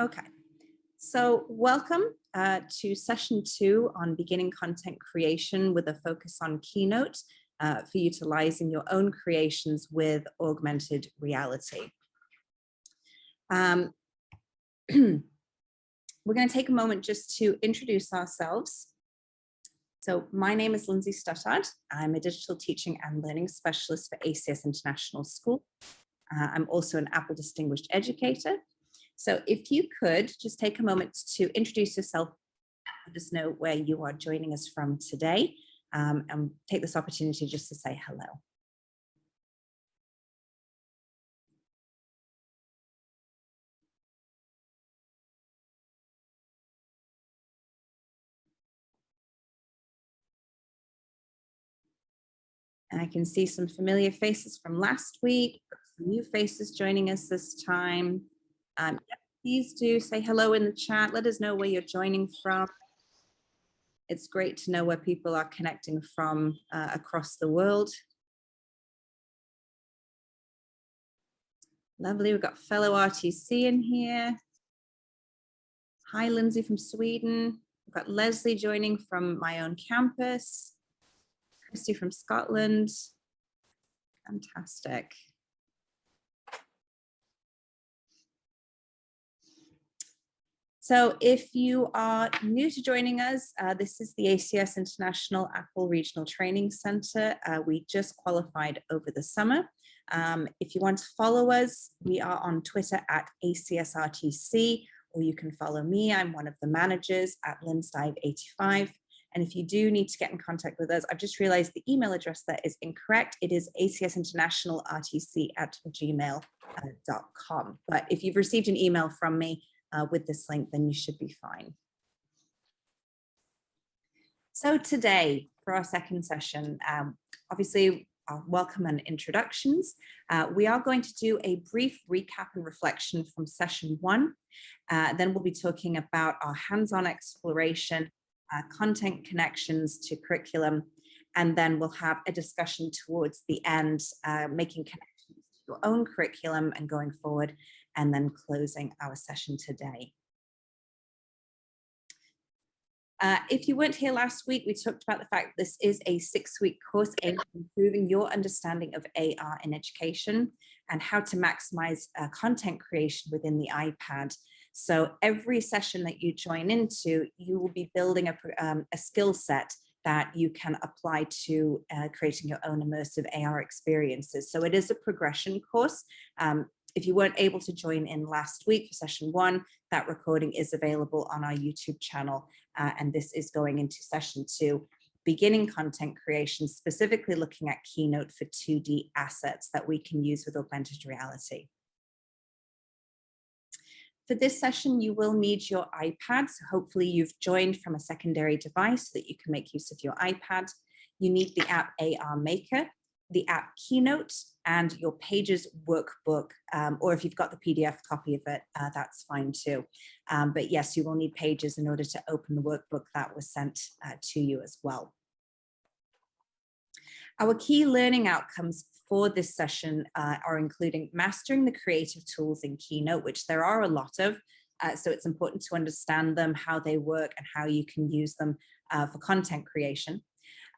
Okay, so welcome to session 2 on beginning content creation with a focus on Keynote for utilizing your own creations with augmented reality. We're going to take a moment just to introduce ourselves. So my name is Lindsay Stuttard. I'm a digital teaching and learning specialist for ACS International School. I'm also an Apple Distinguished Educator. So if you could just take a moment to introduce yourself, let us know where you are joining us from today, and take this opportunity just to say hello. And I can see some familiar faces from last week, some new faces joining us this time. Please do say hello in the chat. Let us know where you're joining from. It's great to know where people are connecting from across the world. Lovely, we've got fellow RTC in here. Hi, Lindsay from Sweden. We've got Leslie joining from my own campus. Christy from Scotland. Fantastic. So if you are new to joining us, this is the ACS International Apple Regional Training Center. We just qualified over the summer. If you want to follow us, we are on Twitter at ACSRTC, or you can follow me. I'm one of the managers at linsdive85. And if you do need to get in contact with us, I've just realized the email address that is incorrect. It is acsinternationalrtc@gmail.com. But if you've received an email from me with this link, then you should be fine. So today, for our second session, obviously, welcome and introductions. We are going to do a brief recap and reflection from session 1. Then we'll be talking about our hands-on exploration, content connections to curriculum, and then we'll have a discussion towards the end, making connections to your own curriculum and going forward, and then closing our session today. If you weren't here last week, we talked about the fact this is a 6-week course aimed at improving your understanding of AR in education and how to maximize content creation within the iPad. So every session that you join into, you will be building a skill set that you can apply to creating your own immersive AR experiences. So it is a progression course. If you weren't able to join in last week for session 1, that recording is available on our YouTube channel. And this is going into session 2, beginning content creation, specifically looking at Keynote for 2D assets that we can use with augmented reality. For this session, you will need your iPad. So hopefully you've joined from a secondary device so that you can make use of your iPad. You need the app AR Maker, the app Keynote, and your Pages workbook, or if you've got the PDF copy of it, that's fine too. But yes, you will need Pages in order to open the workbook that was sent to you as well. Our key learning outcomes for this session are including mastering the creative tools in Keynote, which there are a lot of, so it's important to understand them, how they work, and how you can use them for content creation.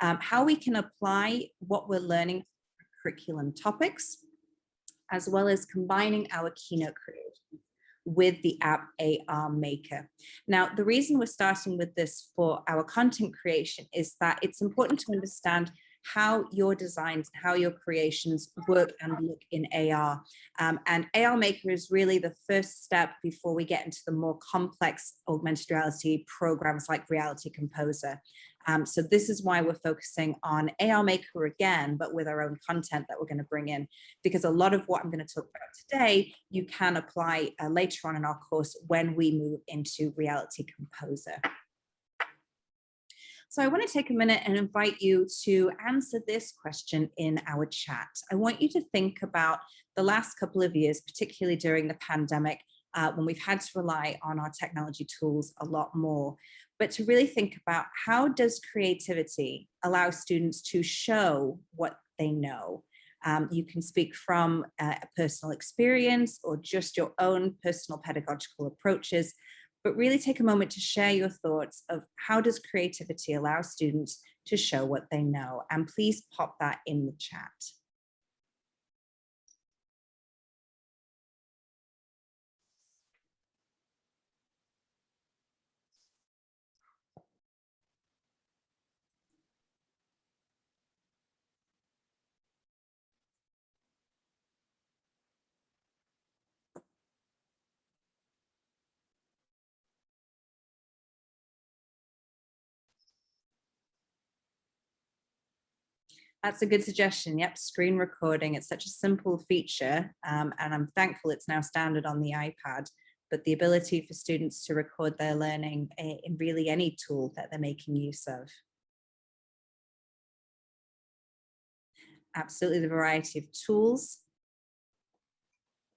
How we can apply what we're learning to curriculum topics, as well as combining our Keynote creation with the app AR Maker. Now, the reason we're starting with this for our content creation is that it's important to understand how your designs, how your creations work and look in AR. And AR Maker is really the first step before we get into the more complex augmented reality programs like Reality Composer. So this is why we're focusing on AR Maker again, but with our own content that we're going to bring in, because a lot of what I'm going to talk about today, you can apply later on in our course when we move into Reality Composer. So I want to take a minute and invite you to answer this question in our chat. I want you to think about the last couple of years, particularly during the pandemic, when we've had to rely on our technology tools a lot more, but to really think about how does creativity allow students to show what they know? You can speak from a personal experience or just your own personal pedagogical approaches, but really take a moment to share your thoughts of how does creativity allow students to show what they know? And please pop that in the chat. That's a good suggestion. Yep, screen recording. It's such a simple feature, and I'm thankful it's now standard on the iPad. But the ability for students to record their learning in really any tool that they're making use of. Absolutely, the variety of tools,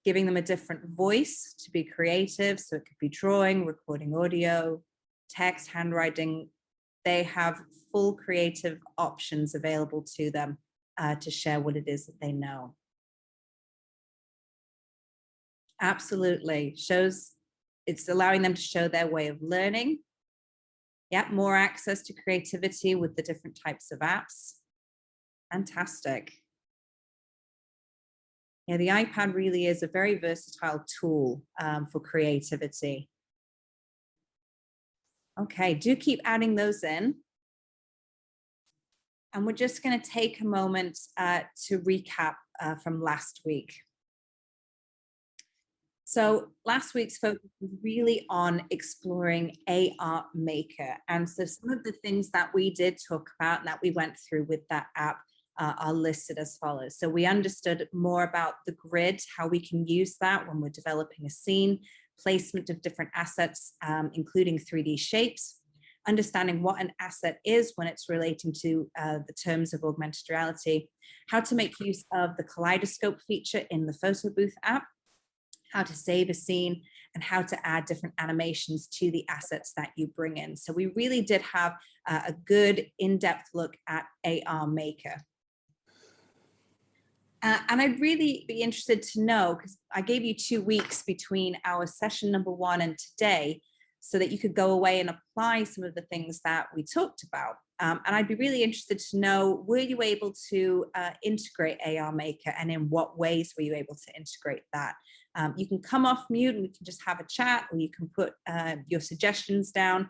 giving them a different voice to be creative. So it could be drawing, recording audio, text, handwriting. They have full creative options available to them to share what it is that they know. Absolutely. It's allowing them to show their way of learning. Yep, more access to creativity with the different types of apps. Fantastic. Yeah, the iPad really is a very versatile tool for creativity. Okay, do keep adding those in. And we're just going to take a moment to recap from last week. So last week's focus was really on exploring AR Maker. And so some of the things that we did talk about and that we went through with that app are listed as follows. So we understood more about the grid, how we can use that when we're developing a scene, placement of different assets, including 3D shapes, understanding what an asset is when it's relating to the terms of augmented reality, how to make use of the kaleidoscope feature in the photo booth app, how to save a scene, and how to add different animations to the assets that you bring in. So we really did have a good in-depth look at AR Maker. And I'd really be interested to know, because I gave you 2 weeks between our session number 1 and today, so that you could go away and apply some of the things that we talked about. And I'd be really interested to know, were you able to integrate AR Maker, and in what ways were you able to integrate that? You can come off mute and we can just have a chat, or you can put your suggestions down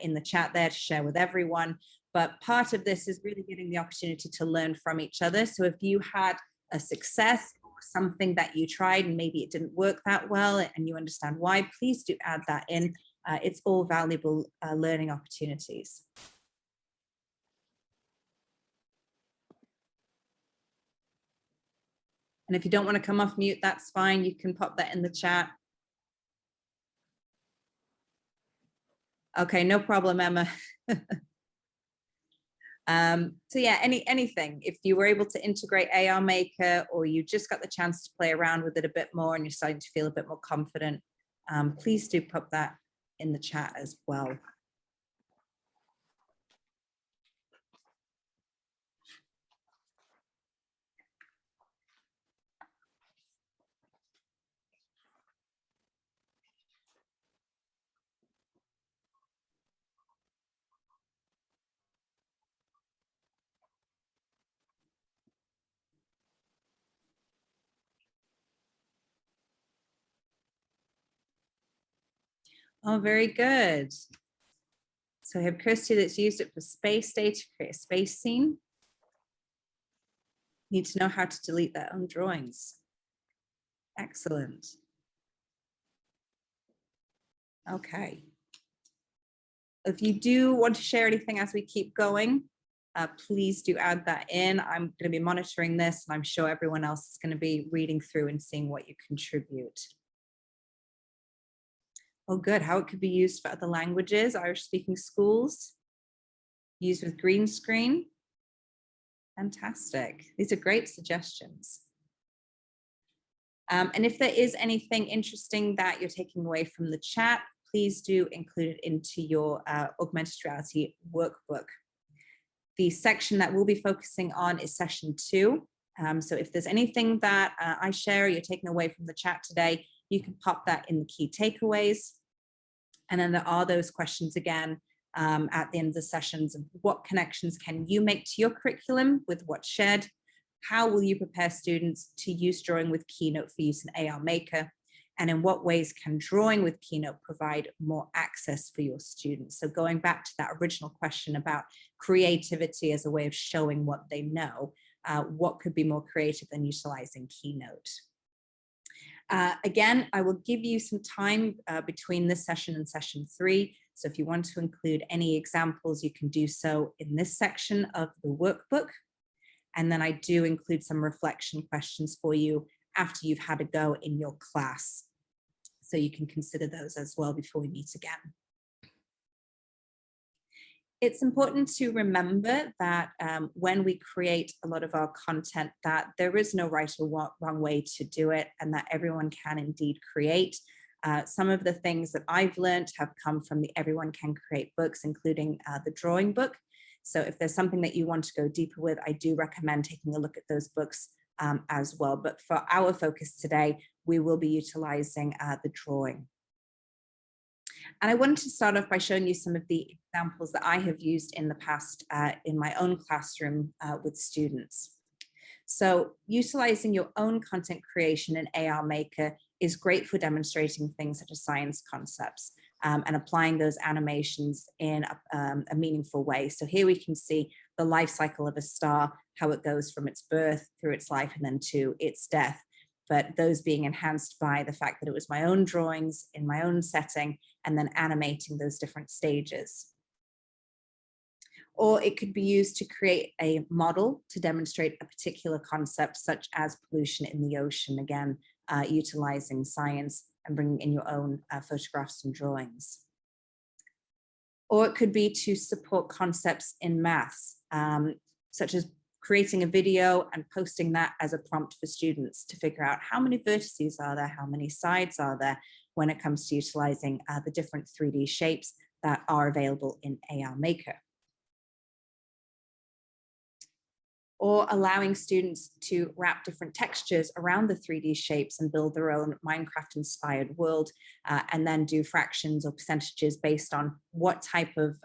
in the chat there to share with everyone. But part of this is really getting the opportunity to learn from each other. So if you had a success or something that you tried and maybe it didn't work that well and you understand why, please do add that in. It's all valuable learning opportunities. And if you don't want to come off mute, that's fine. You can pop that in the chat. Okay, no problem, Emma. So yeah, anything. If you were able to integrate AR Maker, or you just got the chance to play around with it a bit more and you're starting to feel a bit more confident, please do pop that in the chat as well. Oh, very good. So I have Kirsty that's used it for space day to create a space scene. Need to know how to delete their own drawings. Excellent. Okay. If you do want to share anything as we keep going, please do add that in. I'm going to be monitoring this, and I'm sure everyone else is going to be reading through and seeing what you contribute. Oh, good. How it could be used for other languages, Irish-speaking schools, used with green screen. Fantastic. These are great suggestions. And if there is anything interesting that you're taking away from the chat, please do include it into your augmented reality workbook. The section that we'll be focusing on is session 2. So if there's anything that I share or you're taking away from the chat today, you can pop that in the key takeaways. And then there are those questions again at the end of the sessions of what connections can you make to your curriculum with what's shared? How will you prepare students to use drawing with Keynote for use in AR Maker? And in what ways can drawing with Keynote provide more access for your students? So going back to that original question about creativity as a way of showing what they know, what could be more creative than utilizing Keynote? Again, I will give you some time between this session and session 3. So if you want to include any examples, you can do so in this section of the workbook. And then I do include some reflection questions for you after you've had a go in your class. So you can consider those as well before we meet again. It's important to remember that when we create a lot of our content, that there is no right or wrong way to do it, and that everyone can indeed create. Some of the things that I've learned have come from the Everyone Can Create books, including the drawing book. So if there's something that you want to go deeper with, I do recommend taking a look at those books as well. But for our focus today, we will be utilizing the drawing. And I wanted to start off by showing you some of the examples that I have used in the past in my own classroom with students. So utilizing your own content creation in AR Maker is great for demonstrating things such as science concepts and applying those animations in a meaningful way. So here we can see the life cycle of a star, how it goes from its birth through its life and then to its death. But those being enhanced by the fact that it was my own drawings in my own setting and then animating those different stages. Or it could be used to create a model to demonstrate a particular concept, such as pollution in the ocean, again, utilizing science and bringing in your own photographs and drawings. Or it could be to support concepts in maths, such as creating a video and posting that as a prompt for students to figure out how many vertices are there, how many sides are there when it comes to utilizing the different 3D shapes that are available in AR Maker. Or allowing students to wrap different textures around the 3D shapes and build their own Minecraft-inspired world, and then do fractions or percentages based on what type of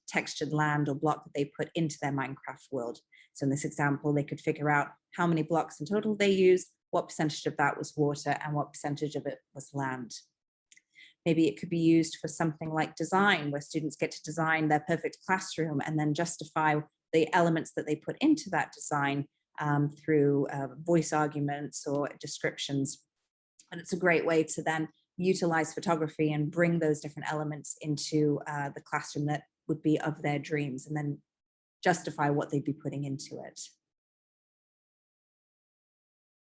textured land or block that they put into their Minecraft world. So in this example, they could figure out how many blocks in total they used, what percentage of that was water, and what percentage of it was land. Maybe it could be used for something like design, where students get to design their perfect classroom and then justify the elements that they put into that design through voice arguments or descriptions. And it's a great way to then utilize photography and bring those different elements into the classroom that would be of their dreams, and then justify what they'd be putting into it.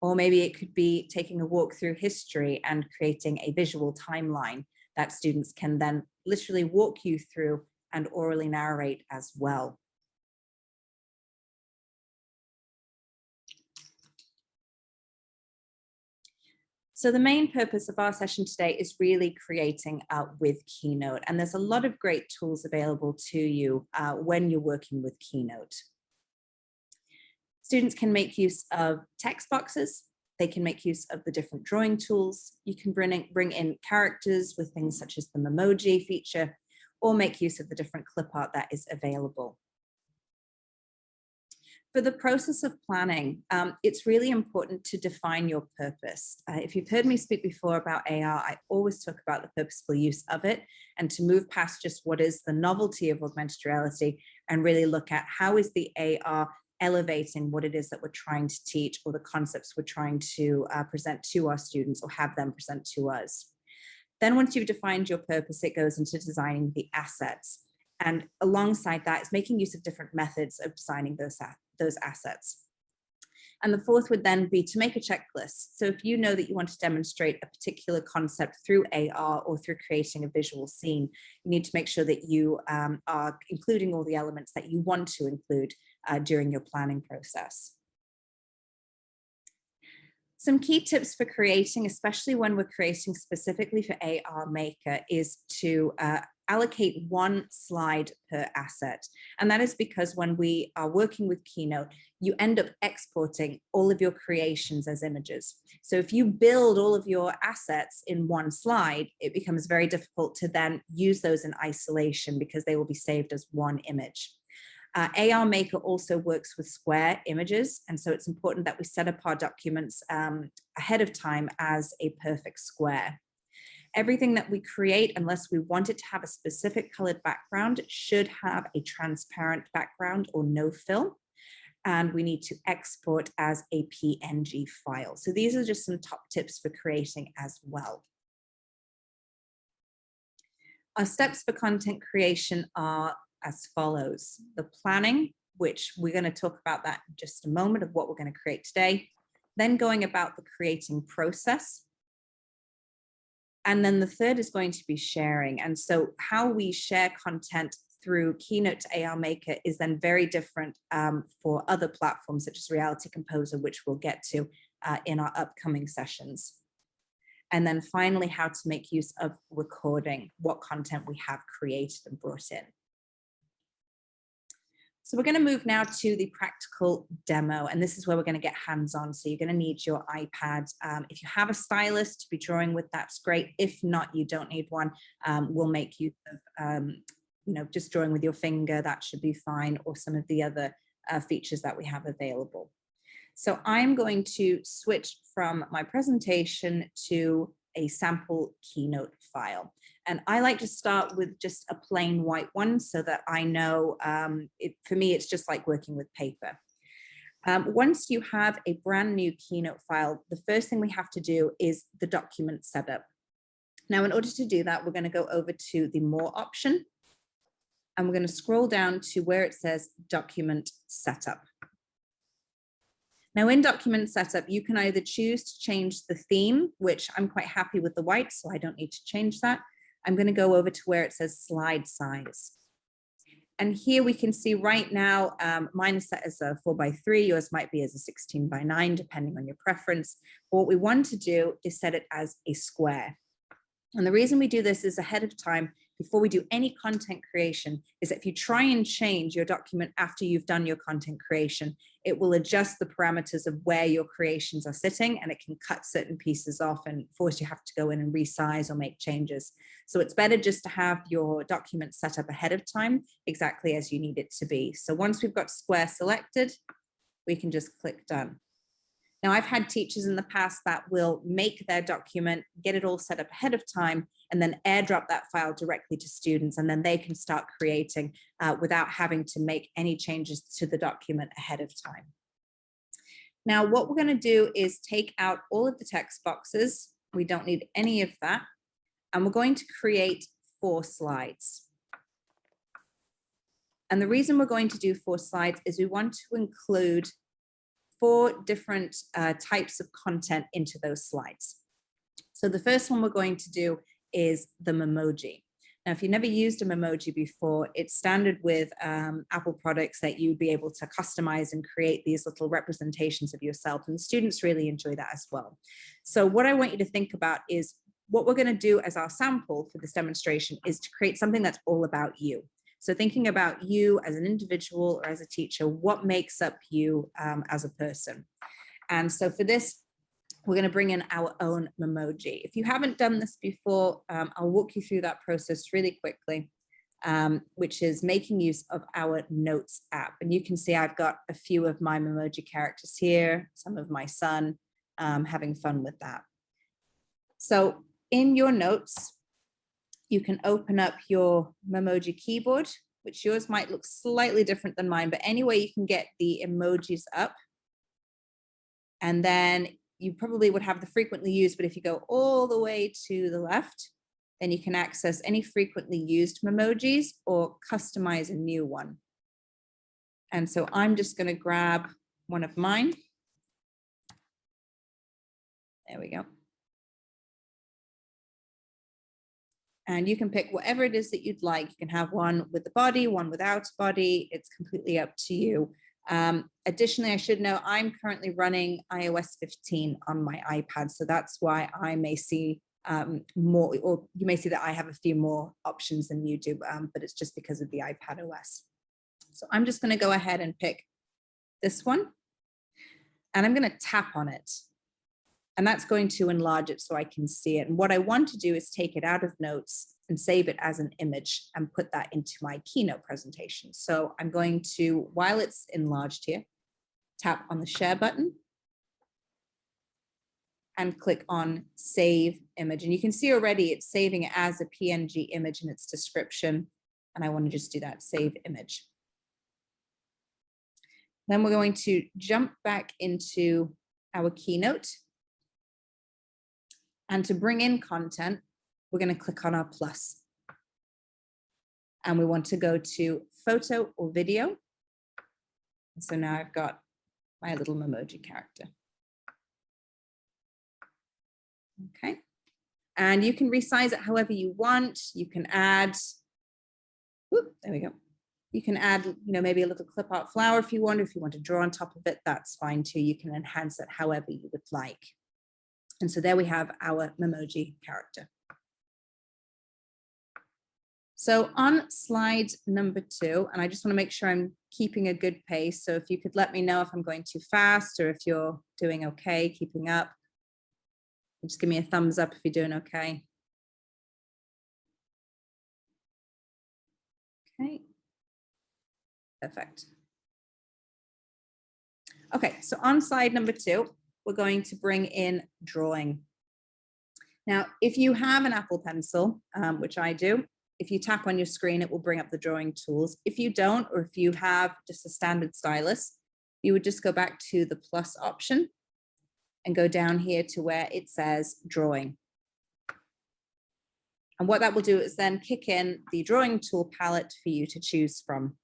Or maybe it could be taking a walk through history and creating a visual timeline that students can then literally walk you through and orally narrate as well. So the main purpose of our session today is really creating with Keynote. And there's a lot of great tools available to you when you're working with Keynote. Students can make use of text boxes. They can make use of the different drawing tools. You can bring in characters with things such as the Memoji feature, or make use of the different clip art that is available. For the process of planning, it's really important to define your purpose. If you've heard me speak before about AR, I always talk about the purposeful use of it, and to move past just what is the novelty of augmented reality and really look at how is the AR elevating what it is that we're trying to teach, or the concepts we're trying to present to our students or have them present to us. Then once you've defined your purpose, it goes into designing the assets. And alongside that is making use of different methods of designing those assets. And the fourth would then be to make a checklist. So if you know that you want to demonstrate a particular concept through AR or through creating a visual scene, you need to make sure that you are including all the elements that you want to include during your planning process. Some key tips for creating, especially when we're creating specifically for AR Maker, is to allocate one slide per asset. And that is because when we are working with Keynote, you end up exporting all of your creations as images. So if you build all of your assets in one slide, it becomes very difficult to then use those in isolation because they will be saved as one image. AR Maker also works with square images, and so it's important that we set up our documents ahead of time as a perfect square. Everything that we create, unless we want it to have a specific colored background, should have a transparent background or no fill, and we need to export as a PNG file. So these are just some top tips for creating as well. Our steps for content creation are as follows: the planning, which we're going to talk about that in just a moment of what we're going to create today, then going about the creating process. And then the third is going to be sharing. And so how we share content through Keynote to AR Maker is then very different for other platforms such as Reality Composer, which we'll get to in our upcoming sessions. And then finally, how to make use of recording, what content we have created and brought in. So we're going to move now to the practical demo, and this is where we're going to get hands-on. So you're going to need your iPad. If you have a stylus to be drawing with, that's great. If not, you don't need one. We'll make use of, just drawing with your finger. That should be fine, or some of the other features that we have available. So I'm going to switch from my presentation to a sample Keynote file. And I like to start with just a plain white one so that I know, for me, it's just like working with paper. Once you have a brand new Keynote file, the first thing we have to do is the document setup. Now, in order to do that, we're going to go over to the More option, and we're going to scroll down to where it says Document Setup. Now in Document Setup, you can either choose to change the theme, which I'm quite happy with the white, so I don't need to change that. I'm going to go over to where it says Slide Size. And here we can see right now, mine is set as a 4:3, yours might be as a 16:9, depending on your preference. But what we want to do is set it as a square. And the reason we do this is ahead of time, before we do any content creation, is that if you try and change your document after you've done your content creation, it will adjust the parameters of where your creations are sitting, and it can cut certain pieces off and force you have to go in and resize or make changes. So it's better just to have your document set up ahead of time, exactly as you need it to be. So once we've got square selected, we can just click done. Now, I've had teachers in the past that will make their document, get it all set up ahead of time, and then airdrop that file directly to students, and then they can start creating without having to make any changes to the document ahead of time. Now, what we're going to do is take out all of the text boxes. We don't need any of that. And we're going to create 4 slides. And the reason we're going to do 4 slides is we want to include 4 different types of content into those slides. So the first one we're going to do is the memoji. Now, if you've never used a memoji before, it's standard with Apple products that you'd be able to customize and create these little representations of yourself, and students really enjoy that as well. So what I want you to think about is what we're going to do as our sample for this demonstration is to create something that's all about you. So thinking about you as an individual or as a teacher, what makes up you as a person. And so for this, we're going to bring in our own memoji. If you haven't done this before, I'll walk you through that process really quickly, which is making use of our Notes app. And you can see I've got a few of my memoji characters here, some of my son, having fun with that. So in your notes, you can open up your memoji keyboard, which yours might look slightly different than mine, but anyway, you can get the emojis up. And then you probably would have the frequently used, but if you go all the way to the left, then you can access any frequently used memojis or customize a new one. And so I'm just going to grab one of mine. There we go. And you can pick whatever it is that you'd like. You can have one with the body, one without body. It's completely up to you. Additionally, I should know I'm currently running iOS 15 on my iPad. So that's why I may see more, or you may see that I have a few more options than you do, but it's just because of the iPad OS. So I'm just going to go ahead and pick this one, and I'm going to tap on it. And that's going to enlarge it so I can see it. And what I want to do is take it out of notes and save it as an image and put that into my Keynote presentation. So I'm going to, while it's enlarged here, tap on the share button and click on save image. And you can see already it's saving it as a PNG image in its description. And I want to just do that, save image. Then we're going to jump back into our Keynote. And to bring in content, we're going to click on our plus. And we want to go to photo or video. And so now I've got my little Memoji character. Okay. And you can resize it however you want. You can add, whoop, there we go. You can add, maybe a little clip art flower if you want. If you want to draw on top of it, that's fine too. You can enhance it however you would like. And so there we have our Memoji character. So on slide number 2, and I just want to make sure I'm keeping a good pace. So if you could let me know if I'm going too fast or if you're doing okay, keeping up. Just give me a thumbs up if you're doing okay. Okay. Perfect. Okay, so on slide number 2, we're going to bring in drawing. Now, if you have an Apple Pencil, which I do, if you tap on your screen, it will bring up the drawing tools. If you don't, or if you have just a standard stylus, you would just go back to the plus option and go down here to where it says drawing. And what that will do is then kick in the drawing tool palette for you to choose from.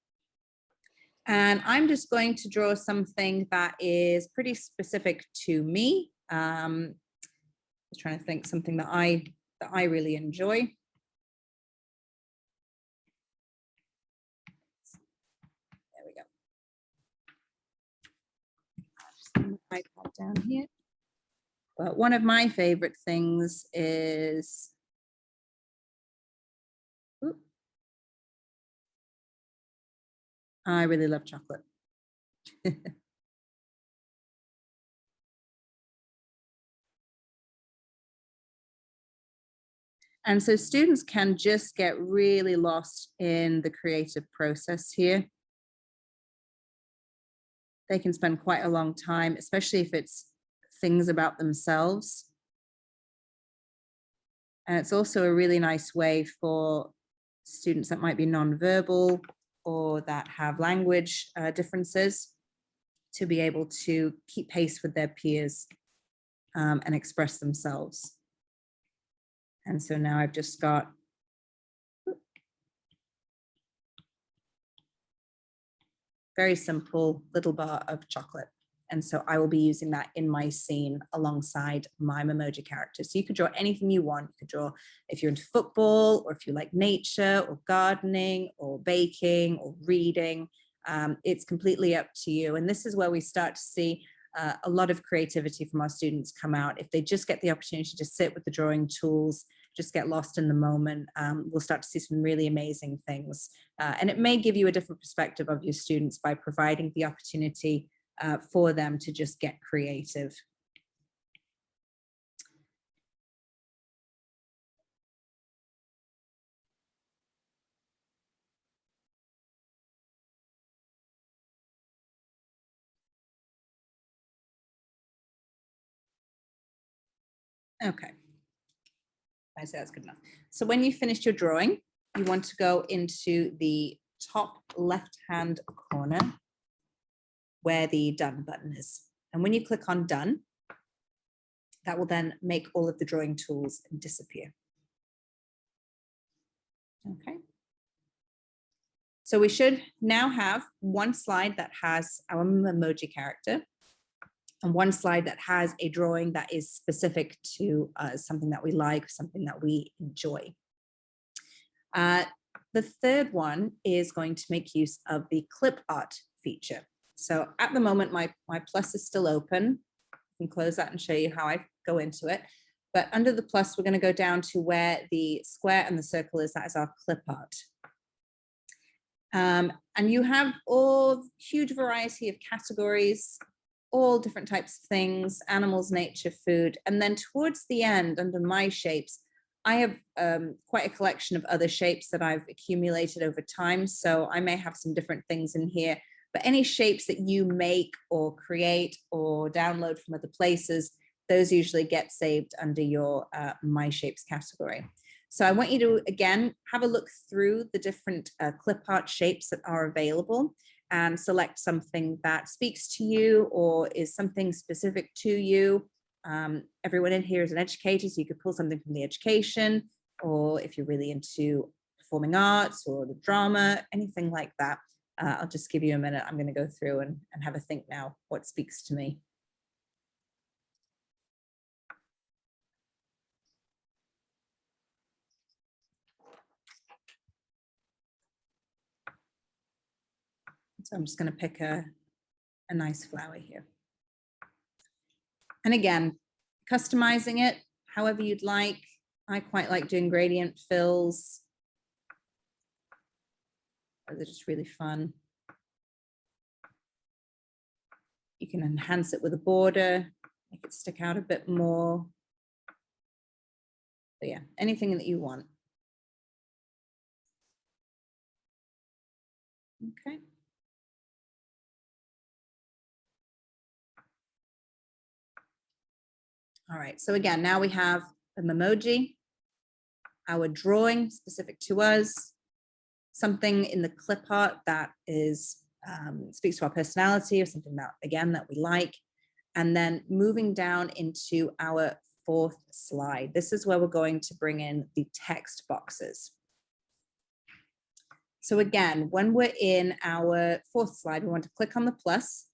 And I'm just going to draw something that is pretty specific to me. Just trying to think something that I really enjoy. There we go. Just put my iPad down here. But one of my favorite things is, I really love chocolate. And so students can just get really lost in the creative process here. They can spend quite a long time, especially if it's things about themselves. And it's also a really nice way for students that might be nonverbal or that have language differences to be able to keep pace with their peers and express themselves. And so now I've just got very simple little bar of chocolate. And so I will be using that in my scene alongside my Memoji character. So you could draw anything you want. You could draw if you're into football, or if you like nature or gardening or baking or reading. It's completely up to you. And this is where we start to see a lot of creativity from our students come out. If they just get the opportunity to sit with the drawing tools, just get lost in the moment, we'll start to see some really amazing things. And it may give you a different perspective of your students by providing the opportunity for them to just get creative. Okay, I say that's good enough. So when you finished your drawing, you want to go into the top left-hand corner where the done button is. And when you click on done, that will then make all of the drawing tools disappear. Okay. So we should now have one slide that has our Memoji character and one slide that has a drawing that is specific to something that we like, something that we enjoy. The third one is going to make use of the clip art feature. So at the moment, my plus is still open. I can close that and show you how I go into it. But under the plus, we're going to go down to where the square and the circle is. That is our clip art. And you have all huge variety of categories, all different types of things, animals, nature, food. And then towards the end, under my shapes, I have quite a collection of other shapes that I've accumulated over time. So I may have some different things in here, but any shapes that you make or create or download from other places, those usually get saved under your My Shapes category. So I want you to, again, have a look through the different clip art shapes that are available and select something that speaks to you or is something specific to you. Everyone in here is an educator, so you could pull something from the education, or if you're really into performing arts or the drama, anything like that. I'll just give you a minute. I'm going to go through and have a think now what speaks to me. So I'm just going to pick a nice flower here. And again, customizing it however you'd like. I quite like doing gradient fills. They're just really fun. You can enhance it with a border, make it stick out a bit more. But yeah, anything that you want. Okay. All right, so again, now we have a memoji, our drawing specific to us, something in the clip art that is speaks to our personality or something that, again, that we like. And then moving down into our fourth slide. This is where we're going to bring in the text boxes. So again, when we're in our fourth slide, we want to click on the plus.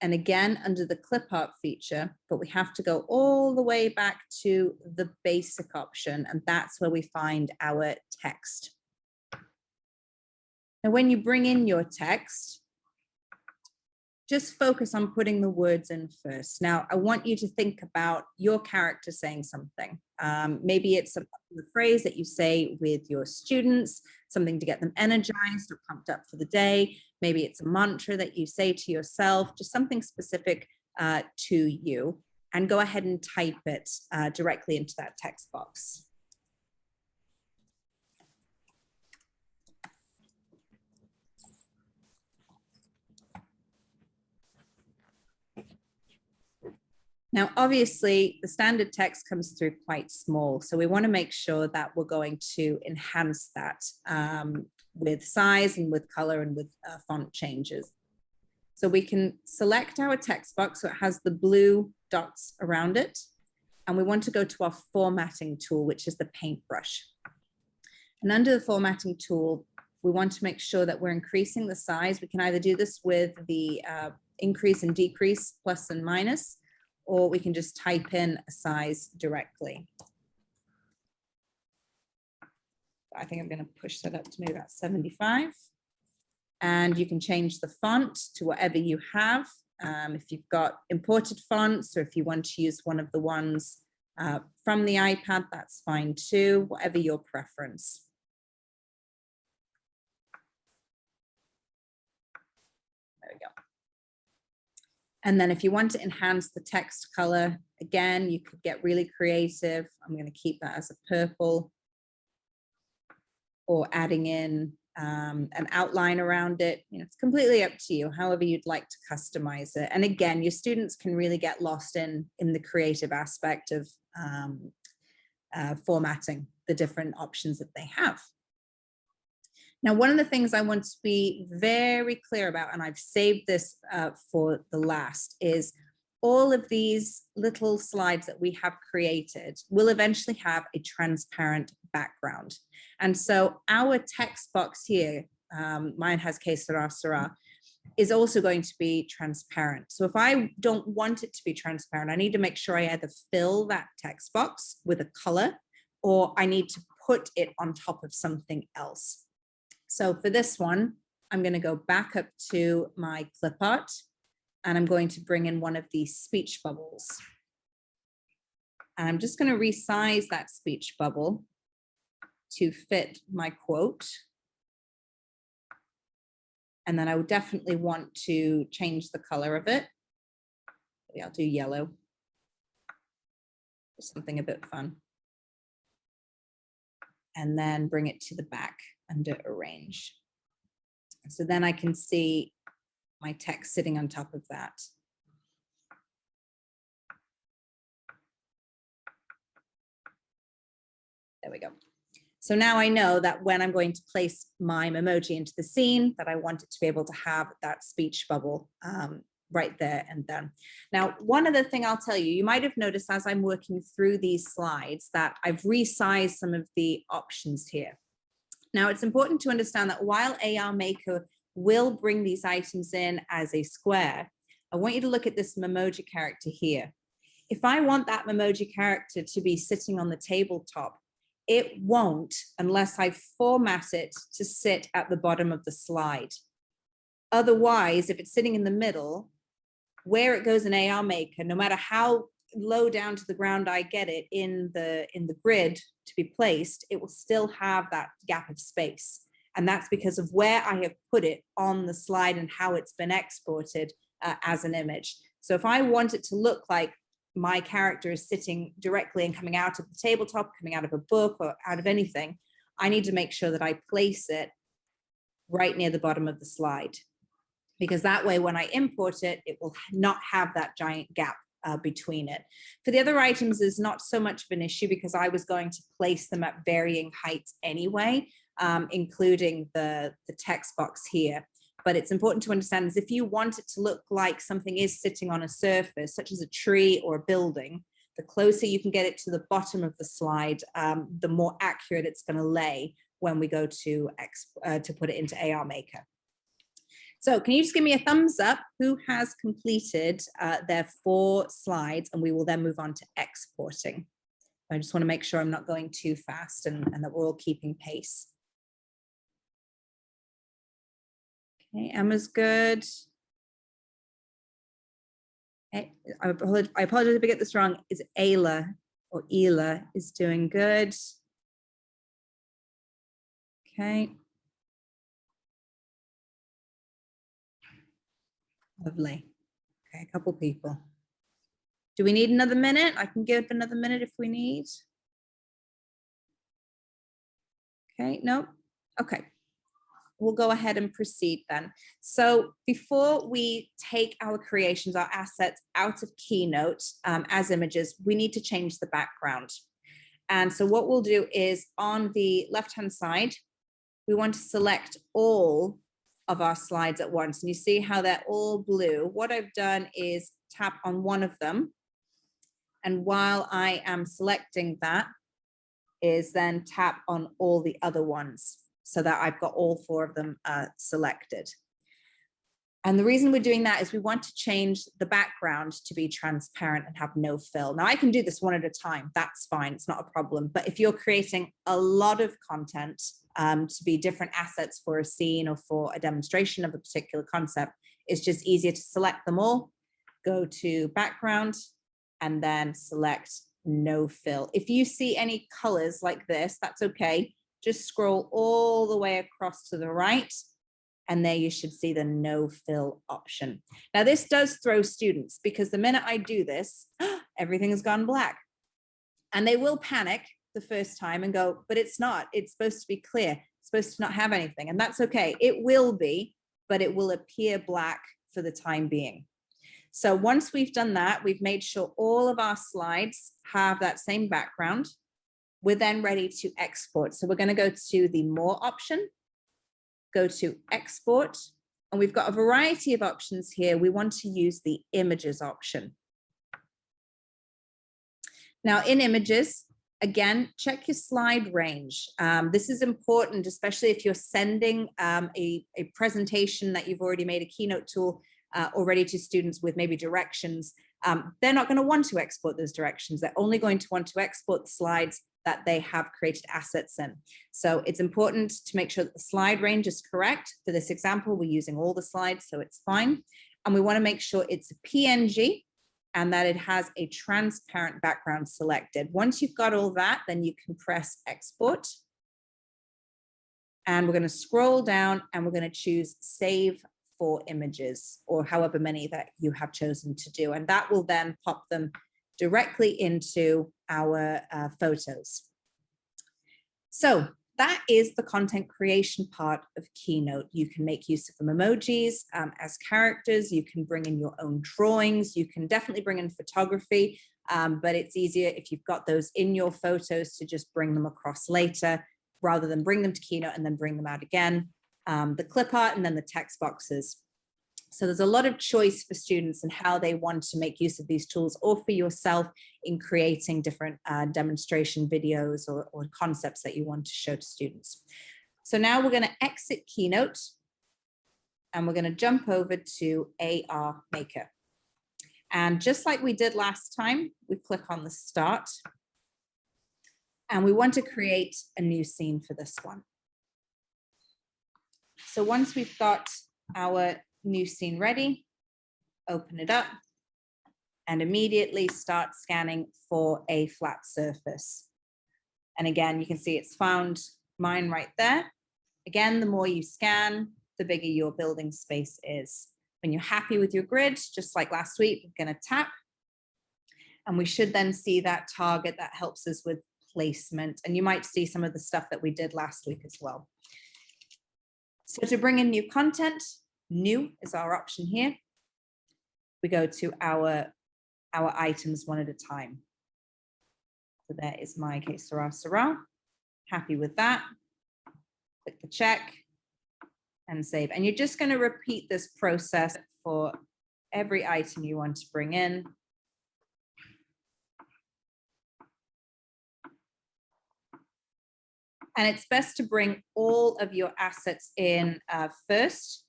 And again, under the clip art feature, but we have to go all the way back to the basic option, and that's where we find our text. Now, when you bring in your text, just focus on putting the words in first. Now, I want you to think about your character saying something. Maybe it's a phrase that you say with your students, something to get them energized or pumped up for the day. Maybe it's a mantra that you say to yourself, just something specific to you, and go ahead and type it directly into that text box. Now, obviously, the standard text comes through quite small, so we want to make sure that we're going to enhance that with size and with color and with font changes. So we can select our text box so it has the blue dots around it, and we want to go to our formatting tool, which is the paintbrush. And under the formatting tool, we want to make sure that we're increasing the size. We can either do this with the increase and decrease, plus and minus, or we can just type in a size directly. I think I'm going to push that up to maybe about 75. And you can change the font to whatever you have. If you've got imported fonts, or if you want to use one of the ones from the iPad, that's fine too, whatever your preference. There we go. And then if you want to enhance the text color, again, you could get really creative. I'm going to keep that as a purple, or adding in an outline around it. You know, it's completely up to you, however you'd like to customize it. And again, your students can really get lost in the creative aspect of formatting the different options that they have. Now, one of the things I want to be very clear about, and I've saved this for the last, is all of these little slides that we have created will eventually have a transparent background. And so our text box here, mine has Que Sera Sera, is also going to be transparent. So if I don't want it to be transparent, I need to make sure I either fill that text box with a color, or I need to put it on top of something else. So for this one, I'm going to go back up to my clip art, and I'm going to bring in one of these speech bubbles. And I'm just going to resize that speech bubble to fit my quote. And then I would definitely want to change the color of it. Maybe I'll do yellow. Something a bit fun. And then bring it to the back under arrange. So then I can see my text sitting on top of that. There we go. So now I know that when I'm going to place my emoji into the scene, that I want it to be able to have that speech bubble right there and then. Now, one other thing I'll tell you, you might have noticed as I'm working through these slides that I've resized some of the options here. Now, it's important to understand that while AR Maker will bring these items in as a square, I want you to look at this Memoji character here. If I want that Memoji character to be sitting on the tabletop, it won't unless I format it to sit at the bottom of the slide. Otherwise, if it's sitting in the middle, where it goes in AR Maker, no matter how low down to the ground I get it in the grid to be placed, it will still have that gap of space. And that's because of where I have put it on the slide and how it's been exported as an image. So if I want it to look like my character is sitting directly and coming out of the tabletop, coming out of a book or out of anything, I need to make sure that I place it right near the bottom of the slide. Because that way, when I import it, it will not have that giant gap between it. For the other items, is not so much of an issue because I was going to place them at varying heights anyway, including the text box here. But it's important to understand is if you want it to look like something is sitting on a surface, such as a tree or a building, the closer you can get it to the bottom of the slide, the more accurate it's going to lay when we go to put it into AR Maker. So can you just give me a thumbs up who has completed their 4 slides, and we will then move on to exporting. I just want to make sure I'm not going too fast and that we're all keeping pace. Okay, Emma's good. I apologize if I get this wrong. Is Ayla or Ela is doing good. Okay. Lovely. Okay, a couple people. Do we need another minute? I can give another minute if we need. Okay, no? Okay. We'll go ahead and proceed then. So before we take our creations, our assets out of Keynote as images, we need to change the background. And so what we'll do is on the left-hand side, we want to select all of our slides at once. And you see how they're all blue. What I've done is tap on one of them. And while I am selecting that, is then tap on all the other ones so that I've got all 4 of them selected. And the reason we're doing that is we want to change the background to be transparent and have no fill. Now I can do this one at a time, that's fine, it's not a problem. But if you're creating a lot of content to be different assets for a scene or for a demonstration of a particular concept, it's just easier to select them all, go to background, and then select no fill. If you see any colors like this, that's okay. Just scroll all the way across to the right, and there you should see the no fill option. Now this does throw students because the minute I do this, everything has gone black. And they will panic the first time and go, but it's not, it's supposed to be clear, it's supposed to not have anything. And that's okay, it will be, but it will appear black for the time being. So once we've done that, we've made sure all of our slides have that same background. We're then ready to export. So we're going to go to the More option, go to Export, and we've got a variety of options here. We want to use the Images option. Now in Images, again, check your slide range. This is important, especially if you're sending a presentation that you've already made a Keynote tool already to students with maybe directions. They're not going to want to export those directions. They're only going to want to export the slides that they have created assets in. So it's important to make sure that the slide range is correct. For this example, we're using all the slides, so it's fine. And we want to make sure it's a PNG and that it has a transparent background selected. Once you've got all that, then you can press export. And we're going to scroll down and we're going to choose save for images, or however many that you have chosen to do. And that will then pop them directly into our photos. So that is the content creation part of Keynote. You can make use of them emojis as characters. You can bring in your own drawings. You can definitely bring in photography, but it's easier if you've got those in your photos to just bring them across later, rather than bring them to Keynote and then bring them out again. The clip art and then the text boxes. So there's a lot of choice for students and how they want to make use of these tools, or for yourself in creating different demonstration videos or concepts that you want to show to students. So now we're going to exit Keynote and we're going to jump over to AR Maker. And just like we did last time, we click on the start and we want to create a new scene for this one. So once we've got our new scene ready, open it up and immediately start scanning for a flat surface. And again, you can see it's found mine right there. Again, the more you scan, the bigger your building space is. When you're happy with your grid, just like last week, we're going to tap. And we should then see that target that helps us with placement. And you might see some of the stuff that we did last week as well. So to bring in new content, new is our option here. We go to our items one at a time. So there is my que sera, sera. Happy with that. Click the check and save. And you're just going to repeat this process for every item you want to bring in. And it's best to bring all of your assets in first.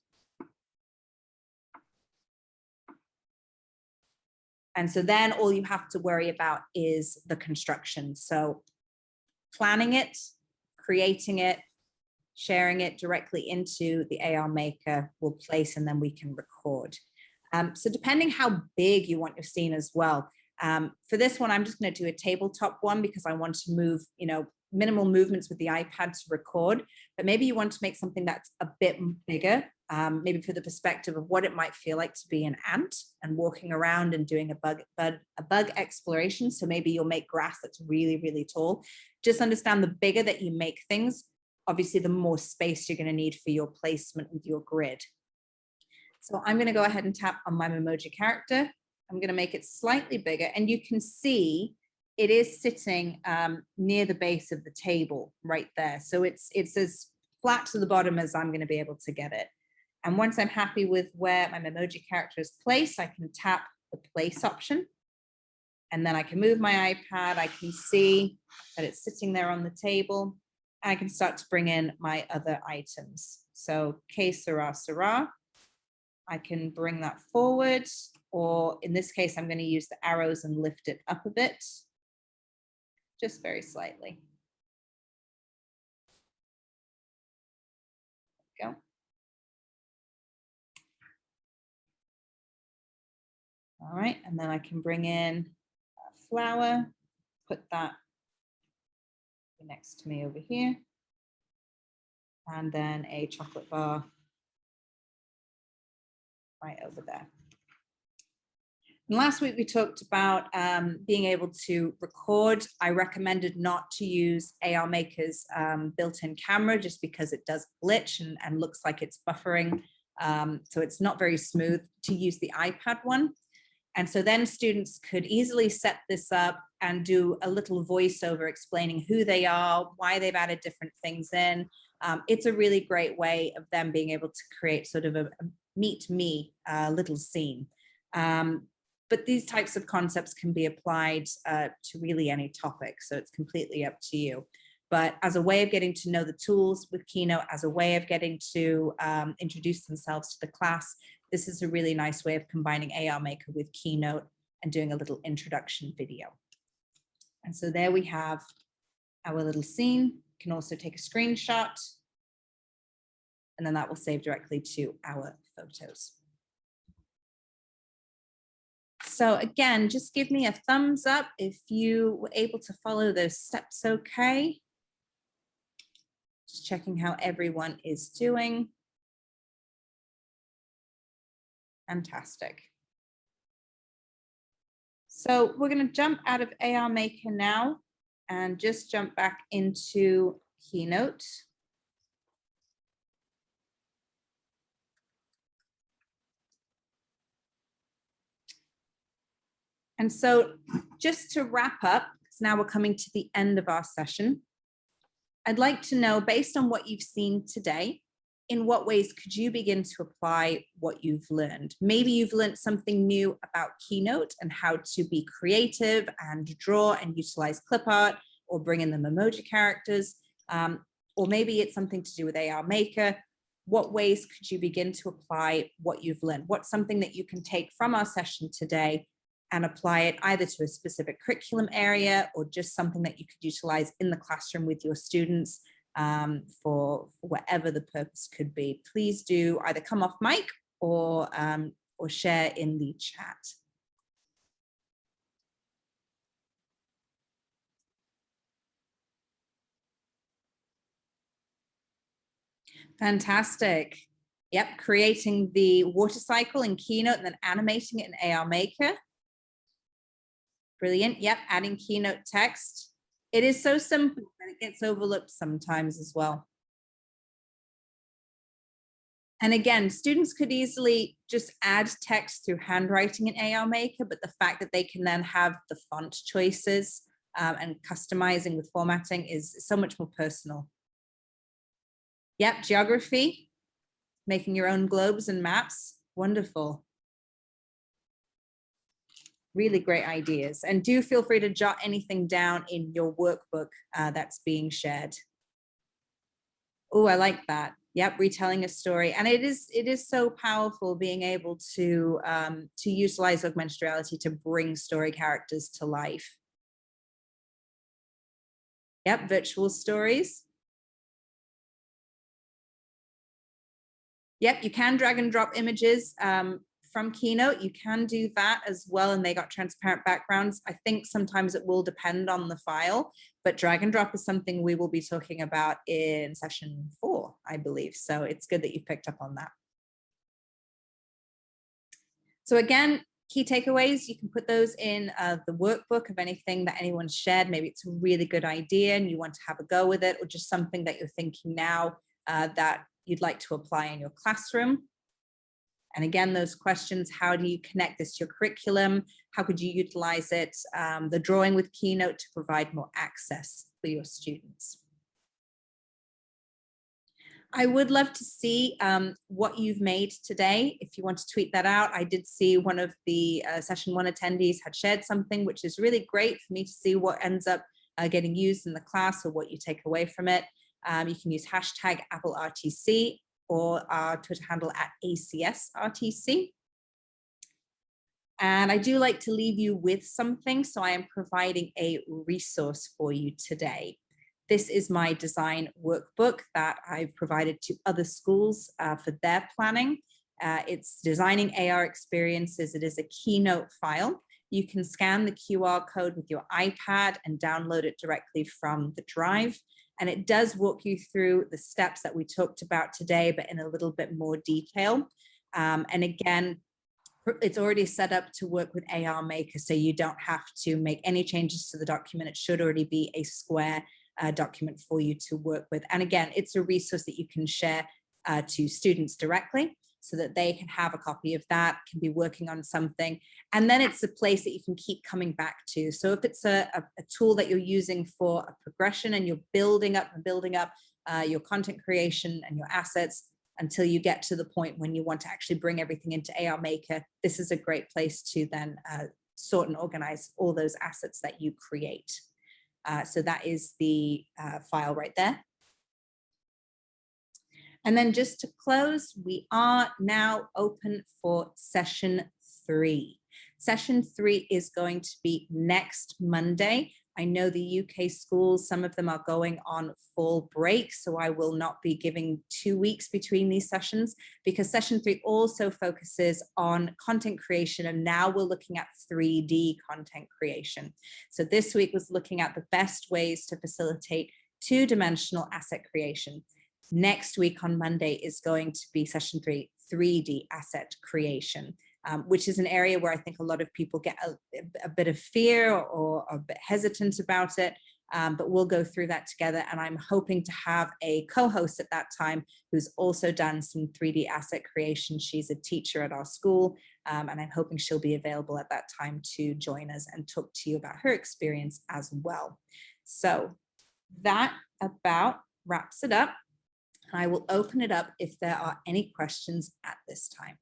And so then all you have to worry about is the construction. So planning it, creating it, sharing it directly into the AR Maker will place, and then we can record. So depending how big you want your scene as well. For this one, I'm just going to do a tabletop one because I want to move, minimal movements with the iPad to record. But maybe you want to make something that's a bit bigger, maybe for the perspective of what it might feel like to be an ant and walking around and doing a bug exploration. So maybe you'll make grass that's really, really tall. Just understand the bigger that you make things, obviously the more space you're going to need for your placement with your grid. So I'm going to go ahead and tap on my Memoji character. I'm going to make it slightly bigger, and you can see it is sitting near the base of the table right there. So it's as flat to the bottom as I'm going to be able to get it. And once I'm happy with where my Memoji character is placed, I can tap the place option. And then I can move my iPad. I can see that it's sitting there on the table. And I can start to bring in my other items. So que sera, sera. I can bring that forward, or in this case, I'm going to use the arrows and lift it up a bit, just very slightly. There we go. All right, and then I can bring in a flower, put that next to me over here, and then a chocolate bar right over there. And last week we talked about being able to record. I recommended not to use AR Maker's built-in camera just because it does glitch and looks like it's buffering. So it's not very smooth, to use the iPad one. And so then students could easily set this up and do a little voiceover explaining who they are, why they've added different things in. It's a really great way of them being able to create sort of a meet me little scene. But these types of concepts can be applied to really any topic, so it's completely up to you. But as a way of getting to know the tools with Keynote, as a way of getting to introduce themselves to the class, this is a really nice way of combining AR Maker with Keynote and doing a little introduction video. And so there we have our little scene. You can also take a screenshot, and then that will save directly to our photos. So again, just give me a thumbs up if you were able to follow those steps okay. Just checking how everyone is doing. Fantastic. So we're going to jump out of AR Maker now and just jump back into Keynote. And so just to wrap up, because now we're coming to the end of our session, I'd like to know, based on what you've seen today, in what ways could you begin to apply what you've learned? Maybe you've learned something new about Keynote and how to be creative and draw and utilize clip art or bring in the emoji characters. Or maybe it's something to do with AR Maker. What ways could you begin to apply what you've learned? What's something that you can take from our session today and apply it either to a specific curriculum area or just something that you could utilize in the classroom with your students for whatever the purpose could be? Please do either come off mic or share in the chat. Fantastic. Yep, creating the water cycle in Keynote and then animating it in AR Maker. Brilliant. Yep, adding Keynote text. It is so simple that it gets overlooked sometimes as well. And again, students could easily just add text through handwriting in AR Maker, but the fact that they can then have the font choices and customizing with formatting is so much more personal. Yep, geography, making your own globes and maps. Wonderful. Really great ideas. And do feel free to jot anything down in your workbook that's being shared. Oh, I like that. Yep, retelling a story. And it is so powerful being able to utilize augmented reality to bring story characters to life. Yep, virtual stories. Yep, you can drag and drop images from Keynote. You can do that as well, and they got transparent backgrounds. I think sometimes it will depend on the file, but drag and drop is something we will be talking about in session 4, I believe. So it's good that you've picked up on that. So again, key takeaways, you can put those in the workbook of anything that anyone's shared. Maybe it's a really good idea and you want to have a go with it, or just something that you're thinking now that you'd like to apply in your classroom. And again, those questions, how do you connect this to your curriculum? How could you utilize it? The drawing with Keynote to provide more access for your students. I would love to see what you've made today. If you want to tweet that out, I did see one of the session 1 attendees had shared something, which is really great for me to see what ends up getting used in the class or what you take away from it. You can use hashtag AppleRTC or our Twitter handle at ACSRTC. And I do like to leave you with something, so I am providing a resource for you today. This is my design workbook that I've provided to other schools for their planning. It's designing AR experiences. It is a Keynote file. You can scan the QR code with your iPad and download it directly from the drive. And it does walk you through the steps that we talked about today, but in a little bit more detail. And again, it's already set up to work with AR Maker, so you don't have to make any changes to the document. It should already be a square document for you to work with. And again, it's a resource that you can share to students directly so that they can have a copy of that, can be working on something. And then it's a place that you can keep coming back to. So if it's a tool that you're using for a progression and you're building up your content creation and your assets until you get to the point when you want to actually bring everything into AR Maker, this is a great place to then sort and organize all those assets that you create. So that is the file right there. And then just to close, we are now open for session 3. Session 3 is going to be next Monday. I know the UK schools, some of them are going on fall break, so I will not be giving 2 weeks between these sessions, because session 3 also focuses on content creation, and now we're looking at 3D content creation. So this week was looking at the best ways to facilitate two-dimensional asset creation. Next week on Monday is going to be session 3, 3D asset creation. Which is an area where I think a lot of people get a bit of fear or a bit hesitant about it, but we'll go through that together. And I'm hoping to have a co-host at that time who's also done some 3D asset creation. She's a teacher at our school, and I'm hoping she'll be available at that time to join us and talk to you about her experience as well. So that about wraps it up. I will open it up if there are any questions at this time.